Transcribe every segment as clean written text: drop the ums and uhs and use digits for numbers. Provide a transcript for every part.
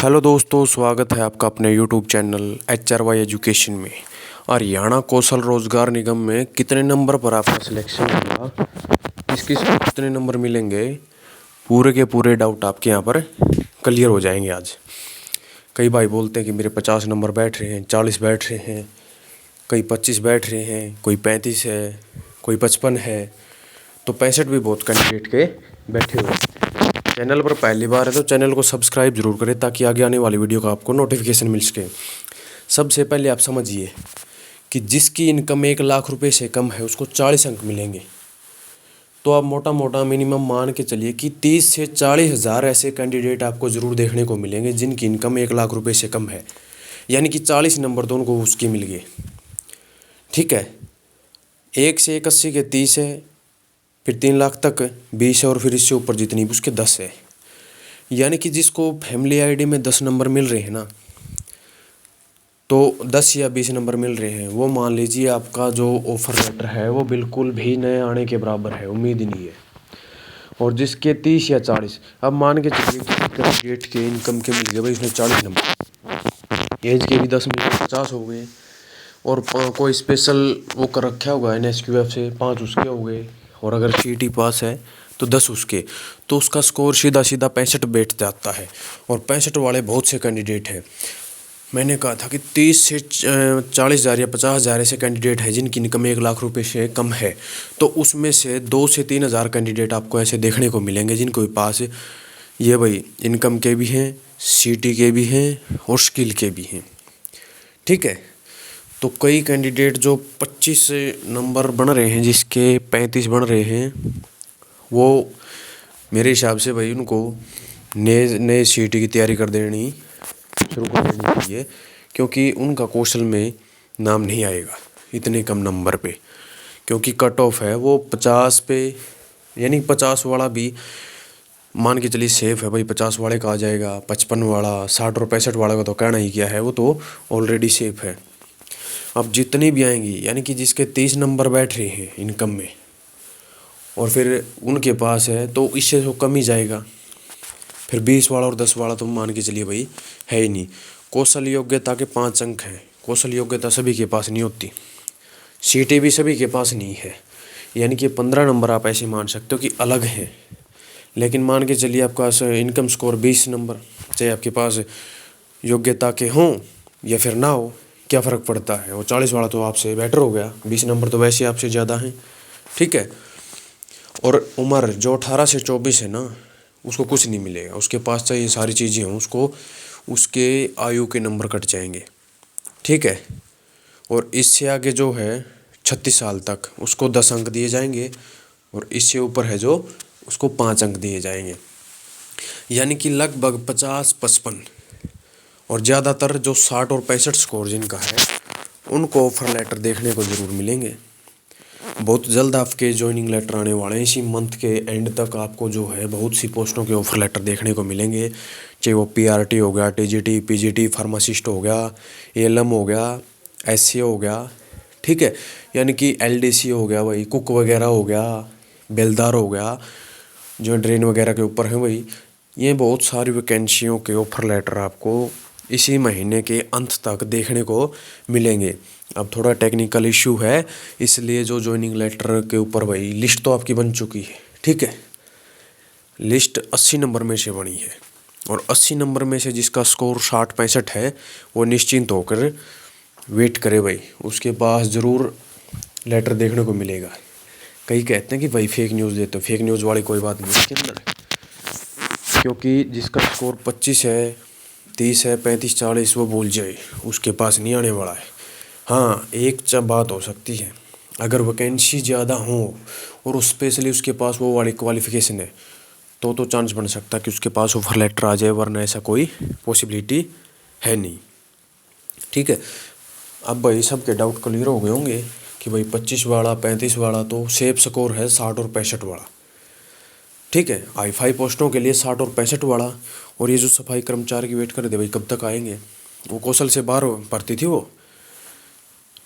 Hello दोस्तों, स्वागत है आपका अपने यूट्यूब चैनल HRY एजुकेशन में। हरियाणा कौशल रोजगार निगम में कितने नंबर पर आपका सिलेक्शन होगा, किस को कितने नंबर मिलेंगे, पूरे के पूरे डाउट आपके यहाँ पर क्लियर हो जाएंगे आज। कई भाई बोलते हैं कि मेरे 50 नंबर बैठ रहे हैं, 40 बैठ रहे हैं, कई 25 बैठ रहे हैं, कोई 35 है, कोई 55 है, तो 65 भी बहुत कैंडिडेट के बैठे हुए हैं। चैनल पर पहली बार है तो चैनल को सब्सक्राइब जरूर करें ताकि आगे आने वाली वीडियो का आपको नोटिफिकेशन मिल सके। सबसे पहले आप समझिए कि जिसकी इनकम 1 लाख रुपए से कम है उसको 40 अंक मिलेंगे। तो आप मोटा मोटा मिनिमम मान के चलिए कि 30 से 40 हज़ार ऐसे कैंडिडेट आपको ज़रूर देखने को मिलेंगे जिनकी इनकम 1 लाख रुपए से कम है, यानी कि 40 नंबर तो उनको उसके मिल गए। ठीक है, 1 से 81 के 30 है, फिर 3 लाख तक 20 है, और फिर इससे ऊपर जितनी भी उसके 10 है। यानी कि जिसको फैमिली आईडी में 10 नंबर मिल रहे हैं ना, तो 10 या 20 नंबर मिल रहे हैं, वो मान लीजिए आपका जो ऑफर लेटर है वो बिल्कुल भी नए आने के बराबर है, उम्मीद ही नहीं है। और जिसके 30 या 40, अब मान के चलिए कि कैंडिडेट के इनकम के मिल गए भाई उसने 40 नंबर, एज के भी 10 मिल गए, 50 हो गए, और कोई स्पेशल वो कर रखा होगा NSQF से 5 उसके हो गए, और अगर CET पास है तो 10 उसके, तो उसका स्कोर सीधा सीधा 65 बैठ जाता है। और 65 वाले बहुत से कैंडिडेट हैं। मैंने कहा था कि 30 से 40 हज़ार या 50 हज़ार ऐसे कैंडिडेट हैं जिनकी इनकम 1 लाख रुपए से कम है, तो उसमें से 2 से 3 हज़ार कैंडिडेट आपको ऐसे देखने को मिलेंगे जिनको पास ये भाई इनकम के भी हैं, CET के भी हैं, और स्किल के भी हैं। ठीक है, तो कई कैंडिडेट जो 25 नंबर बन रहे हैं, जिसके 35 बन रहे हैं, वो मेरे हिसाब से भाई उनको नए नए CET की तैयारी कर देनी शुरू कर देनी चाहिए, क्योंकि उनका कौशल में नाम नहीं आएगा इतने कम नंबर पे, क्योंकि कट ऑफ है वो 50 पे, यानी 50 वाला भी मान के चलिए सेफ है भाई, 50 वाले का आ जाएगा, 55 वाला, 60 और 65 वाले का तो कहना ही क्या है, वो तो ऑलरेडी सेफ है। अब जितनी भी आएंगी, यानी कि जिसके 30 नंबर बैठ रहे हैं इनकम में और फिर उनके पास है, तो इससे तो कम ही जाएगा। फिर 20 वाला और 10 वाला तो मान के चलिए भाई है ही नहीं। कौशल योग्यता के 5 अंक हैं, कौशल योग्यता सभी के पास नहीं होती, CET भी सभी के पास नहीं है, यानी कि 15 नंबर आप ऐसे मान सकते हो कि अलग हैं। लेकिन मान के चलिए आपका इनकम स्कोर 20 नंबर, चाहे आपके पास योग्यता के हों या फिर ना हो, क्या फ़र्क पड़ता है, वो 40 वाला तो आपसे बेटर हो गया, 20 नंबर तो वैसे आपसे ज़्यादा हैं। ठीक है, और उम्र जो 18 से 24 है ना, उसको कुछ नहीं मिलेगा, उसके पास चाहिए सारी चीज़ें हों, उसको उसके आयु के नंबर कट जाएंगे। ठीक है, और इससे आगे जो है 36 साल तक उसको 10 अंक दिए जाएंगे, और इससे ऊपर है जो उसको 5 अंक दिए जाएंगे, यानी कि लगभग 50-55, और ज़्यादातर जो 60 और 65 स्कोर जिनका है उनको ऑफर लेटर देखने को ज़रूर मिलेंगे। बहुत जल्द आपके ज्वाइनिंग लेटर आने वाले हैं, इसी मंथ के एंड तक आपको जो है बहुत सी पोस्टों के ऑफर लेटर देखने को मिलेंगे, चाहे वो PRT हो गया, TGT, PGT, फार्मासिस्ट हो गया, ALM हो गया, SC हो गया। ठीक है, यानी कि LDC हो गया भाई, कुक वगैरह हो गया, बेलदार हो गया, जो ड्रेन वगैरह के ऊपर है भाई, ये बहुत सारी वैकेंसियों के ऑफर लेटर आपको इसी महीने के अंत तक देखने को मिलेंगे। अब थोड़ा टेक्निकल इशू है, इसलिए जो ज्वाइनिंग लेटर के ऊपर भाई लिस्ट तो आपकी बन चुकी है। ठीक है, लिस्ट 80 नंबर में से बनी है, और 80 नंबर में से जिसका स्कोर 60-65 है वो निश्चिंत होकर वेट करे भाई, उसके पास ज़रूर लेटर देखने को मिलेगा। कई कहते हैं कि भाई फेक न्यूज़ देते हो, फेक न्यूज़ वाली कोई बात नहीं इसके अंदर, क्योंकि जिसका स्कोर 25 है, 30 है, 35, 40 वो भूल जाए, उसके पास नहीं आने वाला है। हाँ, एक बात हो सकती है, अगर वैकेंसी ज़्यादा हो और स्पेशली उसके पास वो वाली क्वालिफ़िकेशन है, तो चांस बन सकता है कि उसके पास ऑफर लेटर आ जाए, वरना ऐसा कोई पॉसिबिलिटी है नहीं। ठीक है, अब भाई सबके डाउट क्लियर हो गए होंगे कि भाई 25 वाला, 35 वाला तो सेफ स्कोर है, 60 और 65 वाला। ठीक है, I5 पोस्टों के लिए 60 और 65 वाला, और ये जो सफाई कर्मचारी की वेट कर दे भाई कब तक आएंगे, वो कौशल से बाहर भर्ती थी वो।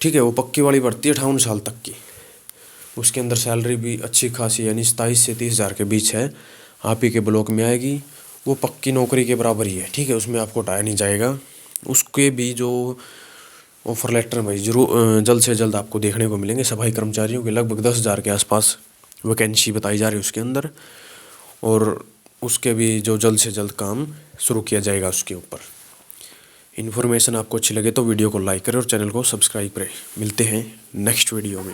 ठीक है, वो पक्की वाली भर्ती 58 साल तक की, उसके अंदर सैलरी भी अच्छी खासी, यानी 27 से 30 हज़ार के बीच है, आप ही के ब्लॉक में आएगी, वो पक्की नौकरी के बराबर ही है, ठीक है, उसमें आपको हटाया नहीं जाएगा। उसके भी जो ऑफर लेटर भाई जरूर जल्द से जल्द आपको देखने को मिलेंगे। सफाई कर्मचारियों के लगभग 10,000 के आसपास वैकेंसी बताई जा रही है उसके अंदर, और उसके भी जो जल्द से जल्द काम शुरू किया जाएगा उसके ऊपर। इन्फॉर्मेशन आपको अच्छी लगे तो वीडियो को लाइक करें और चैनल को सब्सक्राइब करें। मिलते हैं नेक्स्ट वीडियो में।